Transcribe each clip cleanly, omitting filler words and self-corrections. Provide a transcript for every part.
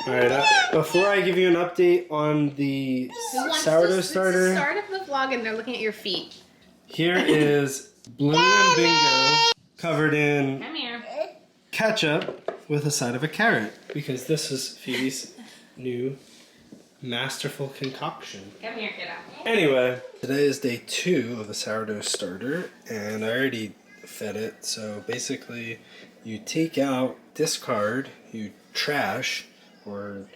Alright, before I give you an update on the sourdough starter, It's the start of the vlog and they're looking at your feet. here is Blue and Bingo covered in Come here. ketchup with a side of a carrot, because this is Phoebe's new masterful concoction. Come here, kiddo. Anyway, today is day 2 of the sourdough starter, and I already fed it. So basically, you take out, discard, you trash, or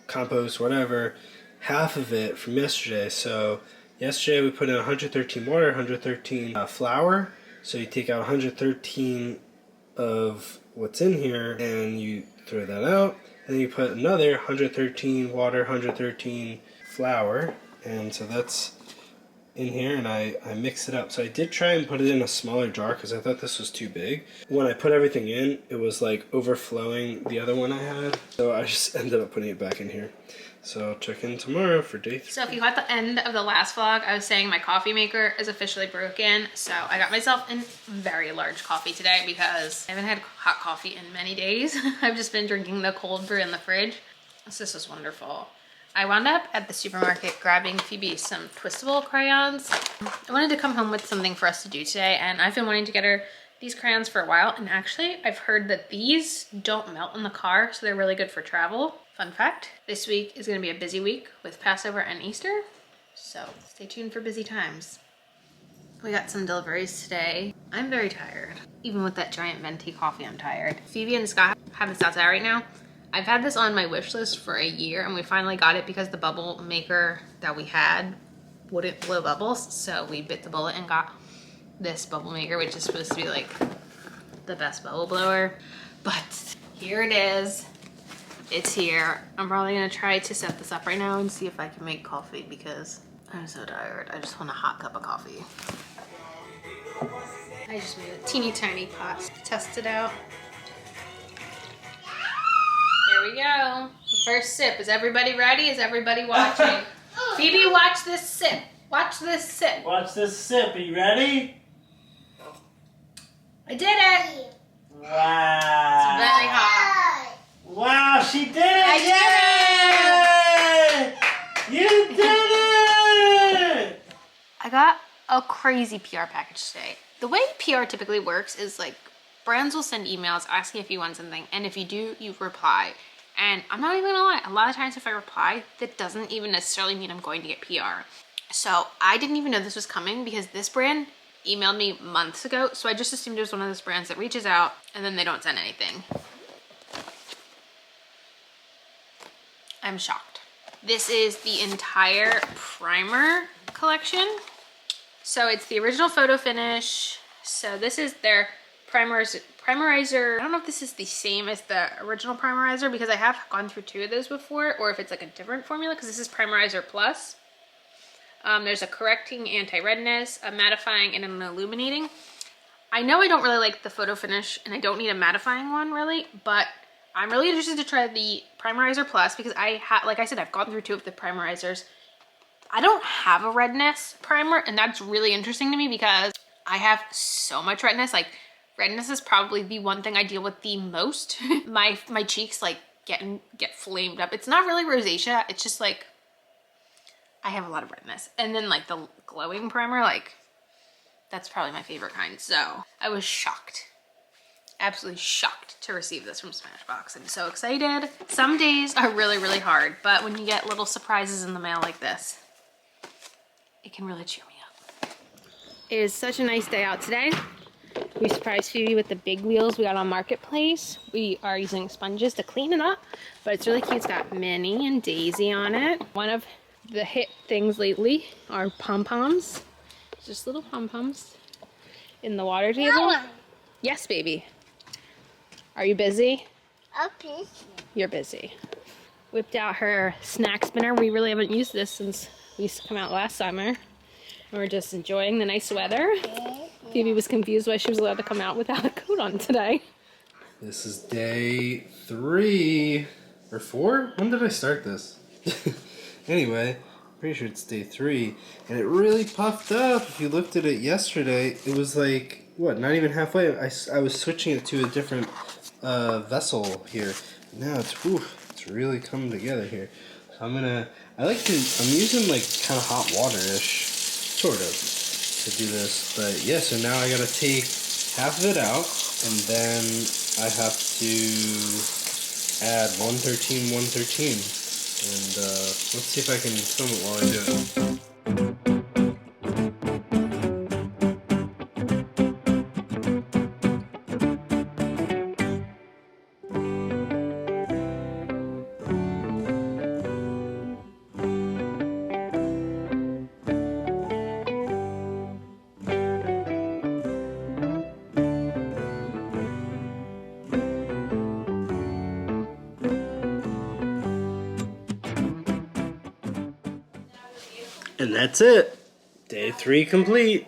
compost, whatever, half of it from yesterday. So yesterday we put in 113 water, 113 flour. So you take out 113 of what's in here, and you throw that out. And then you put another 113 water, 113 flour, and so that's in here, and I mix it up. So I did try and put it in a smaller jar because I thought this was too big. When I put everything in, it was like overflowing the other one I had. So I just ended up putting it back in here. So I'll check in tomorrow for day 3. So if you got the end of the last vlog, I was saying my coffee maker is officially broken. So I got myself a very large coffee today because I haven't had hot coffee in many days. I've just been drinking the cold brew in the fridge. So this is wonderful. I wound up at the supermarket grabbing Phoebe some Twistable crayons. I wanted to come home with something for us to do today, and I've been wanting to get her these crayons for a while, and actually I've heard that these don't melt in the car, so they're really good for travel. Fun fact, this week is going to be a busy week with Passover and Easter, so stay tuned for busy times. We got some deliveries today. I'm very tired. Even with that giant venti coffee, I'm tired. Phoebe and Scott have this outside right now. I've had this on my wish list for a year, and we finally got it because the bubble maker that we had wouldn't blow bubbles. So we bit the bullet and got this bubble maker, which is supposed to be like the best bubble blower. But here it is. It's here. I'm probably gonna try to set this up right now and see if I can make coffee because I'm so tired. I just want a hot cup of coffee. I just made a teeny tiny pot to test it out. Here we go. The first sip. Is everybody ready? Is everybody watching? Phoebe, watch this sip. Watch this sip. Watch this sip. Are you ready? I did it. Wow. It's very hot. Wow, she did it! I Yay! You did it! I got a crazy PR package today. The way PR typically works is like brands will send emails asking if you want something, and if you do, you reply. And I'm not even gonna lie, a lot of times if I reply, that doesn't even necessarily mean I'm going to get PR. So I didn't even know this was coming because this brand emailed me months ago, so I just assumed it was one of those brands that reaches out and then they don't send anything. I'm shocked. This is the entire primer collection. So it's the original photo finish. So this is their primerizer. I don't know if this is the same as the original primerizer because I have gone through 2 of those before, or if it's like a different formula because this is Primerizer Plus. There's a correcting anti-redness, a mattifying, and an illuminating. I know I don't really like the photo finish and I don't need a mattifying one really, but I'm really interested to try the Primerizer Plus because like I said, I've gone through 2 of the primerizers. I don't have a redness primer, and that's really interesting to me because I have so much redness. Like, redness is probably the one thing I deal with the most. my cheeks like get flamed up. It's not really rosacea, it's just like I have a lot of redness. And then like the glowing primer, like that's probably my favorite kind. So I was shocked. Absolutely shocked to receive this from Smashbox. I'm so excited. Some days are really, really hard, but when you get little surprises in the mail like this, it can really cheer me up. It is such a nice day out today. We surprised Phoebe with the big wheels we got on Marketplace. We are using sponges to clean it up, but it's really cute. It's got Minnie and Daisy on it. One of the hit things lately are pom-poms. Just little pom-poms in the water table. Yes, baby. Are you busy? Okay. You're busy. Whipped out her snack spinner. We really haven't used this since we used to come out last summer. And we're just enjoying the nice weather. Phoebe was confused why she was allowed to come out without a coat on today. This is day 3 or 4? When did I start this? Anyway, pretty sure it's day 3, and it really puffed up. If you looked at it yesterday, it was like, what, not even halfway. I was switching it to a different vessel here. Now it's it's really coming together here. So I'm using like kind of hot water-ish, sort of, to do this. But yeah, so now I gotta take half of it out, and then I have to add 113, 113. And let's see if I can film it while I do it. And that's it. Day 3 complete.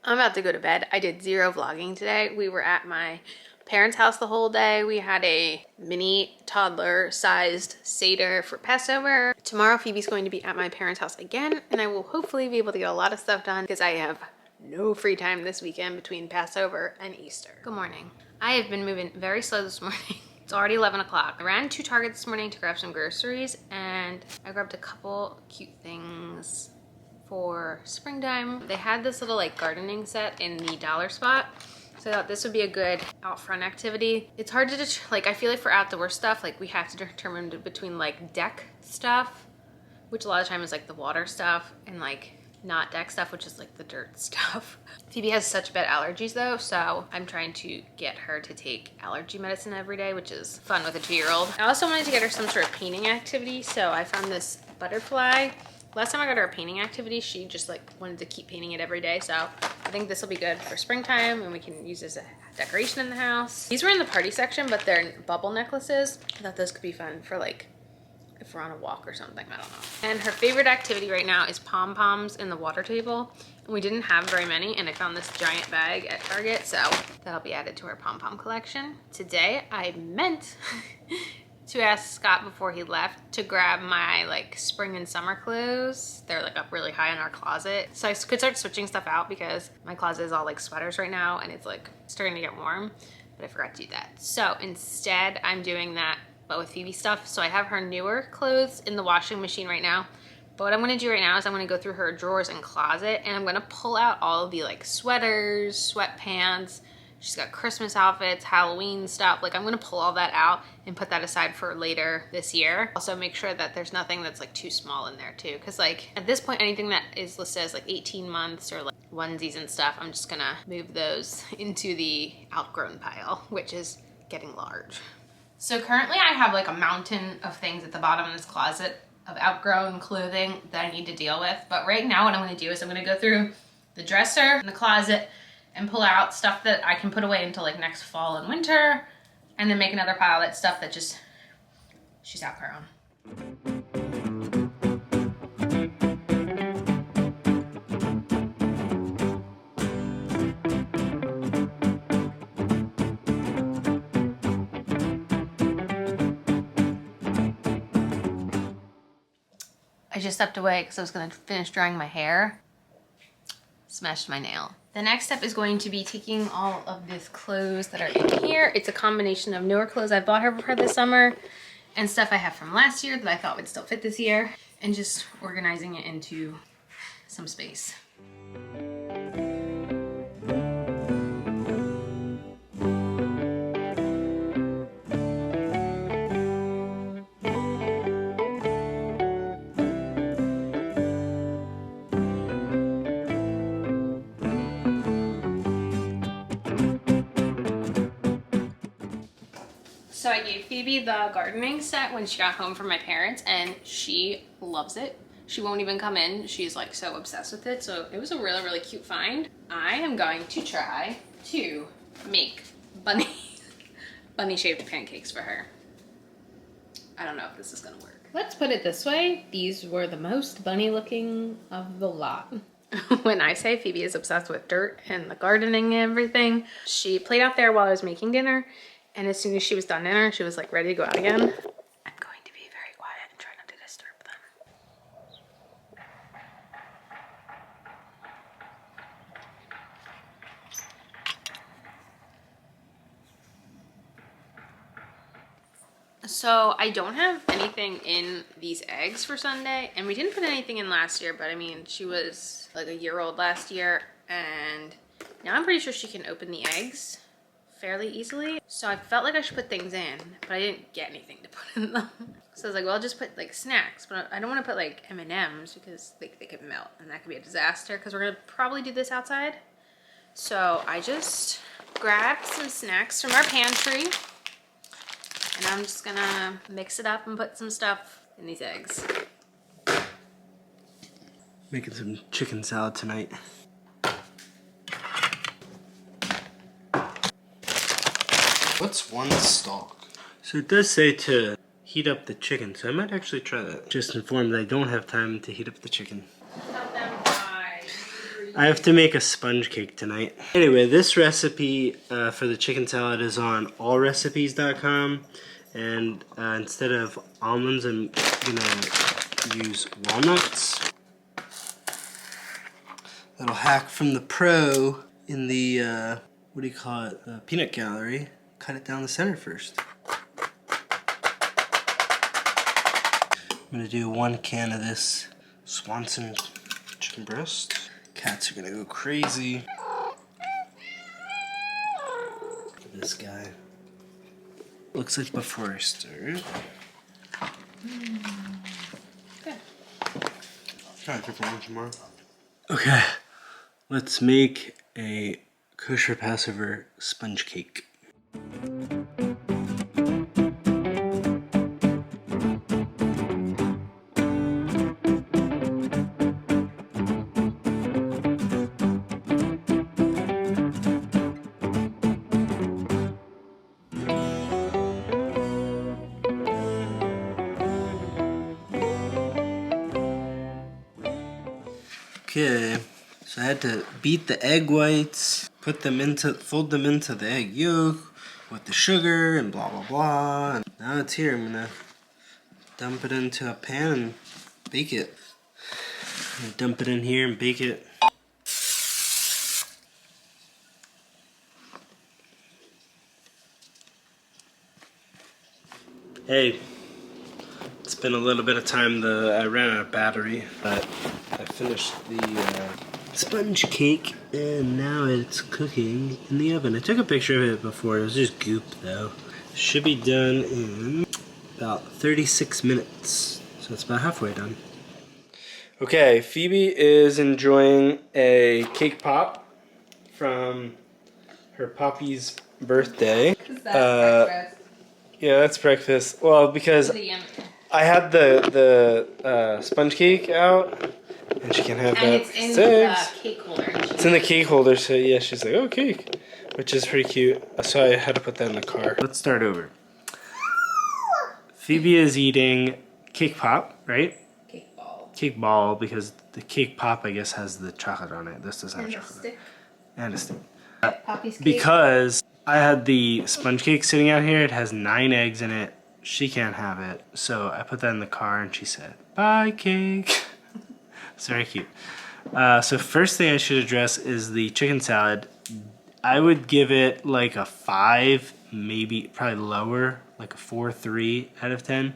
I'm about to go to bed. I did 0 vlogging today. We were at my parents' house the whole day. We had a mini toddler-sized Seder for Passover. Tomorrow, Phoebe's going to be at my parents' house again, and I will hopefully be able to get a lot of stuff done because I have no free time this weekend between Passover and Easter. Good morning. I have been moving very slow this morning. It's already 11 o'clock. I ran to Target this morning to grab some groceries, and I grabbed a couple cute things for springtime. They had this little like gardening set in the dollar spot, so I thought this would be a good out front activity. It's hard to like, I feel like for outdoor stuff, like we have to determine between like deck stuff, which a lot of time is like the water stuff, and like not deck stuff, which is like the dirt stuff. Phoebe has such bad allergies though, so I'm trying to get her to take allergy medicine every day, which is fun with a 2-year-old. I also wanted to get her some sort of painting activity, so I found this butterfly. Last time I got her a painting activity, she just like wanted to keep painting it every day, so I think this will be good for springtime, and we can use this as a decoration in the house. These were in the party section, but they're bubble necklaces. I thought those could be fun for like if we're on a walk or something, I don't know. And her favorite activity right now is pom-poms in the water table. And we didn't have very many, and I found this giant bag at Target, so that'll be added to her pom-pom collection. Today, I meant to ask Scott before he left to grab my like spring and summer clothes. They're like up really high in our closet. So I could start switching stuff out because my closet is all like sweaters right now, and it's like starting to get warm, but I forgot to do that. So instead, I'm doing that but with Phoebe stuff. So I have her newer clothes in the washing machine right now. But what I'm gonna do right now is I'm gonna go through her drawers and closet, and I'm gonna pull out all of the like sweaters, sweatpants. She's got Christmas outfits, Halloween stuff. Like I'm gonna pull all that out and put that aside for later this year. Also make sure that there's nothing that's like too small in there too. Cause like at this point, anything that is listed as like 18 months or like onesies and stuff, I'm just gonna move those into the outgrown pile, which is getting large. So currently I have like a mountain of things at the bottom of this closet of outgrown clothing that I need to deal with. But right now what I'm gonna do is I'm gonna go through the dresser and the closet and pull out stuff that I can put away until like next fall and winter, and then make another pile that's stuff that just, she's outgrown. I just stepped away because I was gonna finish drying my hair. Smashed my nail. The next step is going to be taking all of this clothes that are in here. It's a combination of newer clothes I bought her for her this summer and stuff I have from last year that I thought would still fit this year, and just organizing it into some space. So I gave Phoebe the gardening set when she got home from my parents, and she loves it. She won't even come in. She's like so obsessed with it. So it was a really, really cute find. I am going to try to make bunny shaped pancakes for her. I don't know if this is gonna work. Let's put it this way. These were the most bunny looking of the lot. When I say Phoebe is obsessed with dirt and the gardening and everything, she played out there while I was making dinner. And as soon as she was done dinner, she was like ready to go out again. I'm going to be very quiet and try not to disturb them. So I don't have anything in these eggs for Sunday, and we didn't put anything in last year, but I mean, she was like a year old last year, and now I'm pretty sure she can open the eggs fairly easily. So I felt like I should put things in, but I didn't get anything to put in them. So I was like, well, I'll just put like snacks, but I don't want to put like M&Ms because they could melt, and that could be a disaster because we're gonna probably do this outside. So I just grabbed some snacks from our pantry, and I'm just gonna mix it up and put some stuff in these eggs. Making some chicken salad tonight. What's one stalk? So it does say to heat up the chicken, so I might actually try that. Just informed that I don't have time to heat up the chicken. I have to make a sponge cake tonight. Anyway, this recipe for the chicken salad is on allrecipes.com, and instead of almonds, I'm gonna use walnuts. Little hack from the pro in the what do you call it? Peanut gallery. Cut it down the center first. I'm gonna do 1 can of this Swanson chicken breast. Cats are gonna go crazy. Look at this guy. Looks like before I stir it. Good. Try a different one tomorrow. Okay, let's make a kosher Passover sponge cake. Okay, so I had to beat the egg whites, fold them into the egg yolk with the sugar and blah blah blah. And now it's here. I'm gonna dump it into a pan and bake it. I'm gonna dump it in here and bake it. Hey, it's been a little bit of time. I ran out of battery, but I finished the sponge cake, and now it's cooking in the oven. I took a picture of it before. It was just goop, though. Should be done in about 36 minutes, so it's about halfway done. Okay, Phoebe is enjoying a cake pop from her Poppy's birthday. Is that breakfast? Yeah, that's breakfast. Well, because I had the sponge cake out, and she can have that. And it's in the cake holder. It's in the cake holder, so yeah, she's like, oh, cake, which is pretty cute. So I had to put that in the car. Let's start over. Phoebe is eating cake pop, right? Cake ball. Cake ball, because the cake pop, I guess, has the chocolate on it. This doesn't have chocolate. Stick. And a stick. Poppy's cake. Because I had the sponge cake sitting out here. It has 9 eggs in it. She can't have it. So I put that in the car, and she said, bye, cake. It's very cute. So first thing I should address is the chicken salad. I would give it like a 5, maybe probably lower, like a 4.3 out of 10.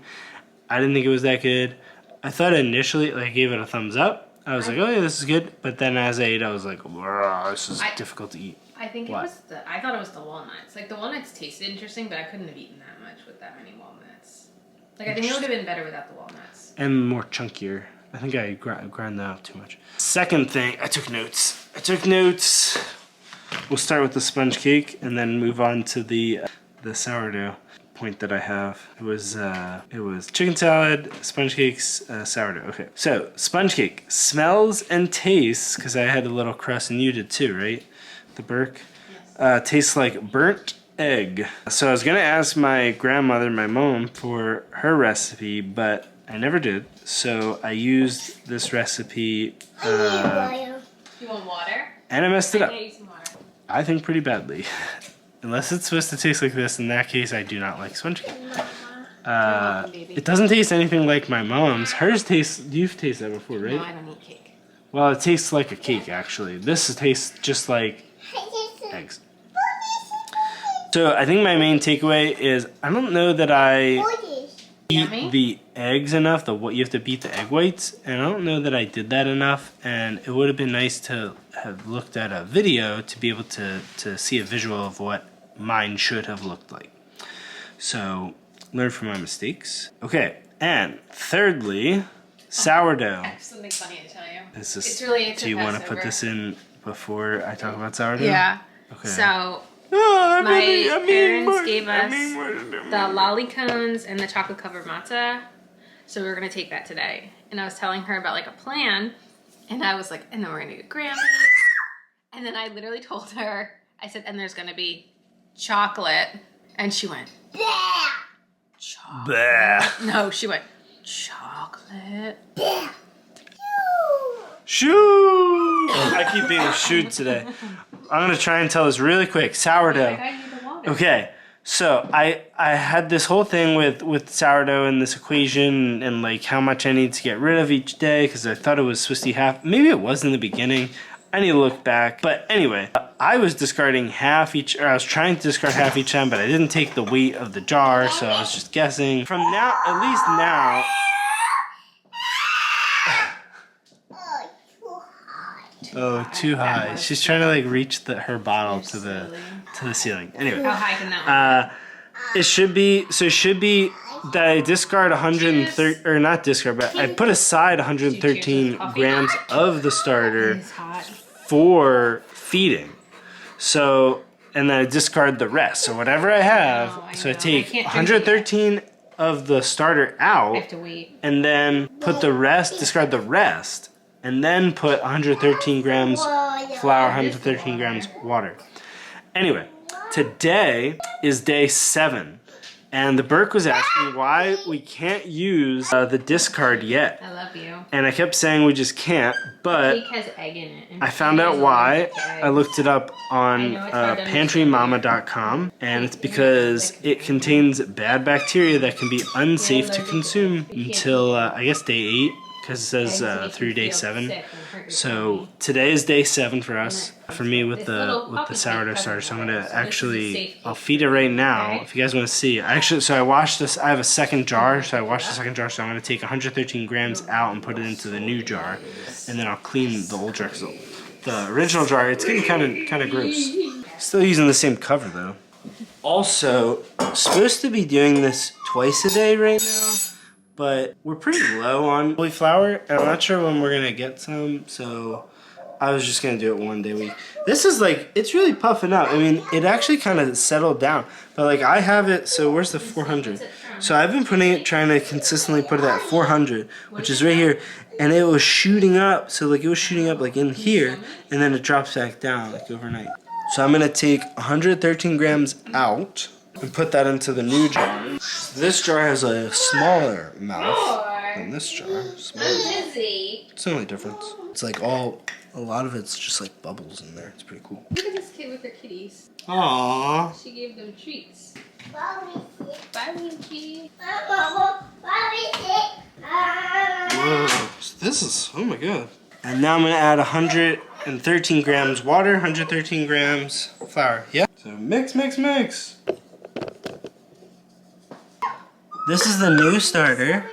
I didn't think it was that good. I thought initially, like, I gave it a thumbs up. I was like, oh yeah, this is good. But then as I ate, I was like, this is difficult to eat. I think I thought it was the walnuts. Like, the walnuts tasted interesting, but I couldn't have eaten that much with that many walnuts. Like, I think it would have been better without the walnuts. And more chunkier. I think I grind that out too much. Second thing, I took notes. We'll start with the sponge cake and then move on to the sourdough point that I have. It was chicken salad, sponge cakes, sourdough. Okay, so sponge cake smells and tastes, because I had a little crust and you did too, right? The Burke. Yes. Tastes like burnt egg. So I was gonna ask my grandmother, my mom, for her recipe, but I never did. So I used this recipe. You want water? And I messed it up. Need some water. I think pretty badly. Unless it's supposed to taste like this, in that case, I do not like sponge cake. It doesn't taste anything like my mom's. Hers tastes, you've tasted that before, right? No, I don't eat cake. Well, it tastes like a cake, actually. This tastes just like eggs. So I think my main takeaway is I don't know that I Yummy. The eggs enough, what you have to beat the egg whites, and I don't know that I did that enough, and it would have been nice to have looked at a video to be able to see a visual of what mine should have looked like. So, learn from my mistakes. Okay, and thirdly, sourdough. I have something funny to tell you. It's really do you want to put this in before I talk about sourdough? Yeah. Okay. So, my parents gave us the lolly cones and the chocolate covered matzah. So we were gonna take that today. And I was telling her about like a plan. And I was like, and then we're gonna do Grammys. And then I literally told her, I said, and there's gonna be chocolate. And she went, chocolate. Bleh. No, she went, chocolate. Shoot! I keep being shoot today. I'm gonna try and tell this really quick. Sourdough. Okay, so I had this whole thing with sourdough and this equation and like how much I need to get rid of each day because I thought it was supposed to be half. Maybe it was in the beginning. I need to look back. But anyway, I was discarding half each, or I was trying to discard half each time, but I didn't take the weight of the jar, so I was just guessing. From now, at least now. Oh, too high. She's trying to like reach her bottle to the ceiling. Anyway, how high can that it should be that I discard 130 or not discard, but I put aside 113 grams of the starter for feeding. So and then I discard the rest. So whatever I have, I take 113 of the starter out, I have to wait. and then put the rest, discard the rest. And then put 113 grams flour, 113 grams water. Anyway, today is day 7. And the Burke was asking why we can't use the discard yet. I love you. And I kept saying we just can't, but Cake has egg in it. I found out why. I looked it up on pantrymama.com, and it's because it contains bad bacteria that can be unsafe to consume until, I guess, day 8. Because it says through day 7. So today is day 7 for us. For me with the sourdough starter. So I'm gonna I'll feed it right now. If you guys want to see. So I washed this. I have a second jar. So I washed the second jar. So I'm gonna take 113 grams out and put it into the new jar, and then I'll clean the old jar. So the original jar, it's getting kind of gross. Still using the same cover though. Also, supposed to be doing this twice a day right now. But we're pretty low on wheat flour, and I'm not sure when we're gonna get some, so I was just gonna do it one day a week. This is like, it's really puffing up. I mean, it actually kind of settled down, but like I have it, so where's the 400? So I've been trying to consistently put it at 400, which is right here, and it was shooting up, so like it was shooting up like in here, and then it drops back down like overnight. So I'm gonna take 113 grams out, and put that into the new jar. This jar has a smaller mouth than this jar. Smaller. It's the only difference. It's like a lot of it's just like bubbles in there. It's pretty cool. Look at this kid with her kitties. Aww. She gave them treats. Bye, Winky. Whoa. This is, oh my god. And now I'm gonna add 113 grams water, 113 grams flour. Yeah. So mix. This is the new starter.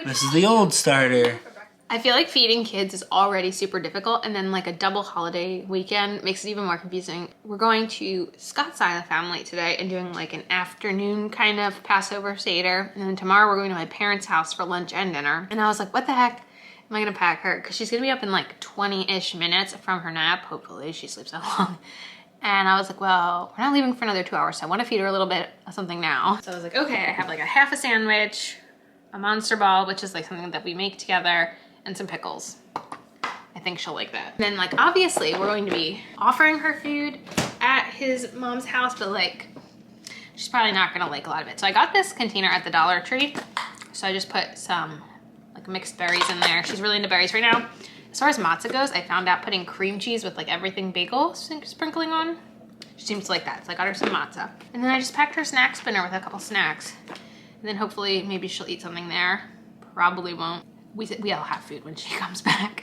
This is the old starter. I feel like feeding kids is already super difficult, and then like a double holiday weekend makes it even more confusing. We're going to Scott's side of the family today and doing like an afternoon kind of Passover Seder. And then tomorrow we're going to my parents' house for lunch and dinner. And I was like, what the heck am I gonna pack her? Because she's gonna be up in like 20-ish minutes from her nap. Hopefully she sleeps that long. And I was like, well, we're not leaving for another 2 hours, so I want to feed her a little bit of something now. So I was like, okay, I have like a half a sandwich, a Monster Ball, which is like something that we make together, and some pickles. I think she'll like that. Then like, obviously, we're going to be offering her food at his mom's house, but like, she's probably not gonna like a lot of it. So I got this container at the Dollar Tree. So I just put some like mixed berries in there. She's really into berries right now. As far as matzah goes, I found out putting cream cheese with like everything bagel sprinkling on. She seems to like that, so I got her some matzah. And then I just packed her snack spinner with a couple snacks. And then hopefully maybe she'll eat something there. Probably won't. We all have food when she comes back.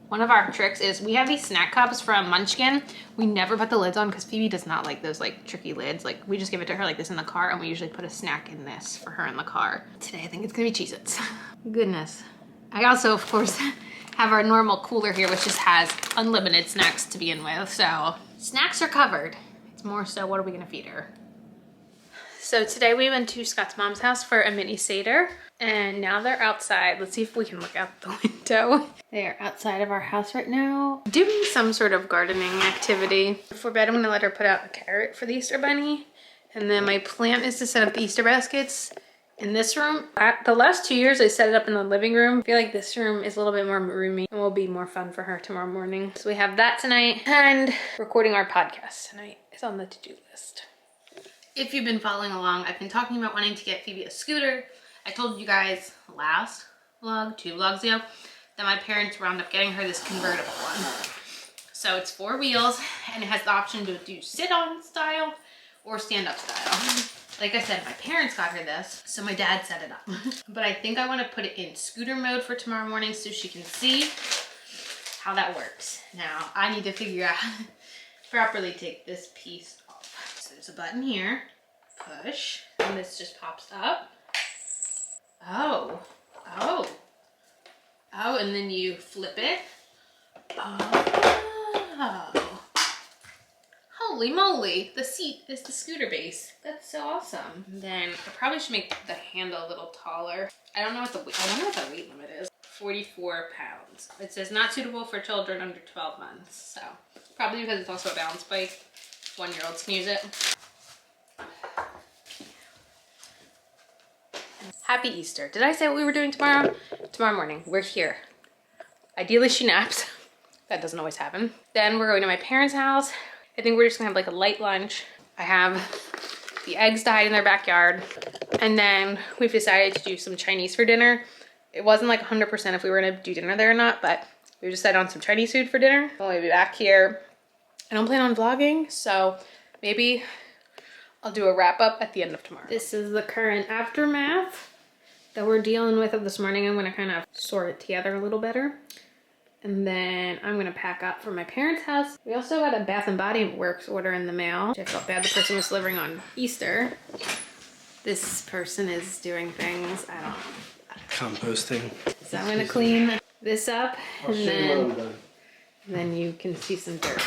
One of our tricks is we have these snack cups from Munchkin. We never put the lids on because Phoebe does not like those like tricky lids. Like we just give it to her like this in the car, and we usually put a snack in this for her in the car. Today I think it's gonna be Cheez-Its. Goodness. I also, of course, have our normal cooler here, which just has unlimited snacks to begin with. So snacks are covered. It's more so what are we gonna feed her? So today we went to Scott's mom's house for a mini Seder, and now they're outside. Let's see if we can look out the window. They are outside of our house right now, doing some sort of gardening activity. Before bed, I'm gonna let her put out a carrot for the Easter bunny. And then my plan is to set up the Easter baskets in this room. The last 2 years, I set it up in the living room. I feel like this room is a little bit more roomy and will be more fun for her tomorrow morning. So we have that tonight, and recording our podcast tonight is on the to-do list. If you've been following along, I've been talking about wanting to get Phoebe a scooter. I told you guys last vlog, 2 vlogs ago, that my parents wound up getting her this convertible one. So it's 4 wheels, and it has the option to do sit-on style or stand-up style. Like I said, my parents got her this, so my dad set it up. But I think I want to put it in scooter mode for tomorrow morning so she can see how that works. Now, I need to figure out how to properly take this piece off. So there's a button here, push, and this just pops up. Oh, and then you flip it. Oh, holy moly, the seat is the scooter base. That's so awesome. And then I probably should make the handle a little taller. I don't know what I wonder what the weight limit is. 44 pounds. It says not suitable for children under 12 months. So probably because it's also a balance bike. 1-year-olds can use it. Happy Easter. Did I say what we were doing tomorrow? Tomorrow morning, we're here. Ideally she naps. That doesn't always happen. Then we're going to my parents' house. I think we're just gonna have like a light lunch. I have the eggs dyed in their backyard. And then we've decided to do some Chinese for dinner. It wasn't like 100% if we were gonna do dinner there or not, but we decided on some Chinese food for dinner. I'll be back here. I don't plan on vlogging, so maybe I'll do a wrap up at the end of tomorrow. This is the current aftermath that we're dealing with of this morning. I'm gonna kind of sort it together a little better. And then I'm gonna pack up for my parents' house. We also got a Bath & Body Works order in the mail, which I felt bad the person was delivering on Easter. This person is doing things, I don't know. Composting. So I'm gonna clean this up, and then you can see some dirt.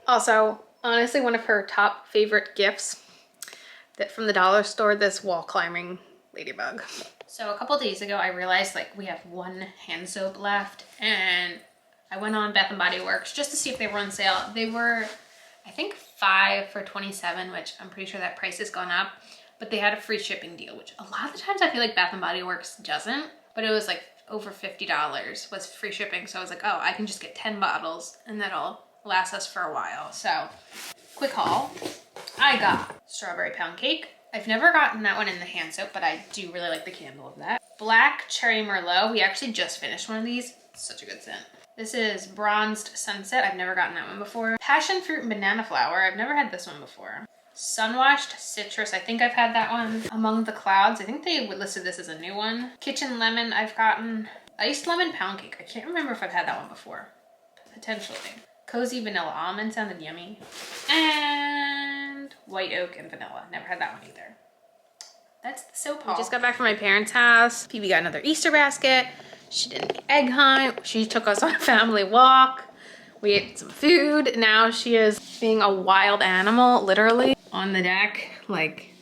Also, honestly, one of her top favorite gifts that from the dollar store, this wall climbing ladybug. So a couple days ago, I realized like we have 1 hand soap left, and I went on Bath & Body Works just to see if they were on sale. They were, I think, 5 for $27, which I'm pretty sure that price has gone up, but they had a free shipping deal, which a lot of the times I feel like Bath & Body Works doesn't, but it was like over $50 was free shipping. So I was like, oh, I can just get 10 bottles and that'll last us for a while. So quick haul. I got strawberry pound cake. I've never gotten that one in the hand soap, but I do really like the candle of that. Black cherry merlot. We actually just finished one of these. Such a good scent. This is bronzed sunset. I've never gotten that one before. Passion fruit and banana flower. I've never had this one before. Sunwashed citrus. I think I've had that one. Among the clouds. I think they listed this as a new one. Kitchen lemon I've gotten. Iced lemon pound cake. I can't remember if I've had that one before. Potentially. Cozy vanilla almond sounded yummy. And white oak and vanilla. Never had that one either. That's the soap haul. We just got back from my parents' house. Phoebe got another Easter basket. She did an egg hunt. She took us on a family walk. We ate some food. Now she is being a wild animal, literally, on the deck, like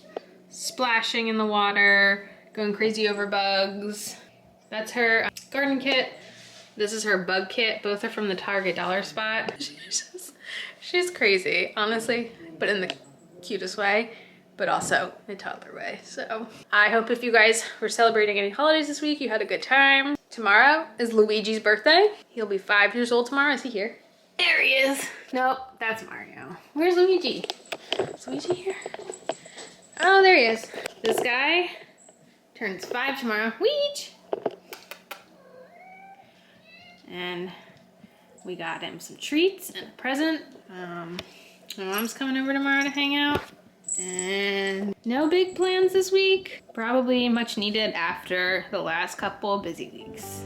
splashing in the water, going crazy over bugs. That's her garden kit. This is her bug kit. Both are from the Target dollar spot. She's crazy, honestly, but in the cutest way, but also in a toddler way. So I hope if you guys were celebrating any holidays this week, you had a good time. Tomorrow is Luigi's birthday. He'll be 5 years old tomorrow. Is he here? There he is. Nope, that's Mario. Where's Luigi? Is Luigi here? Oh, there he is. This guy turns 5 tomorrow. Weech! And we got him some treats and a present. My mom's coming over tomorrow to hang out. And no big plans this week. Probably much needed after the last couple busy weeks.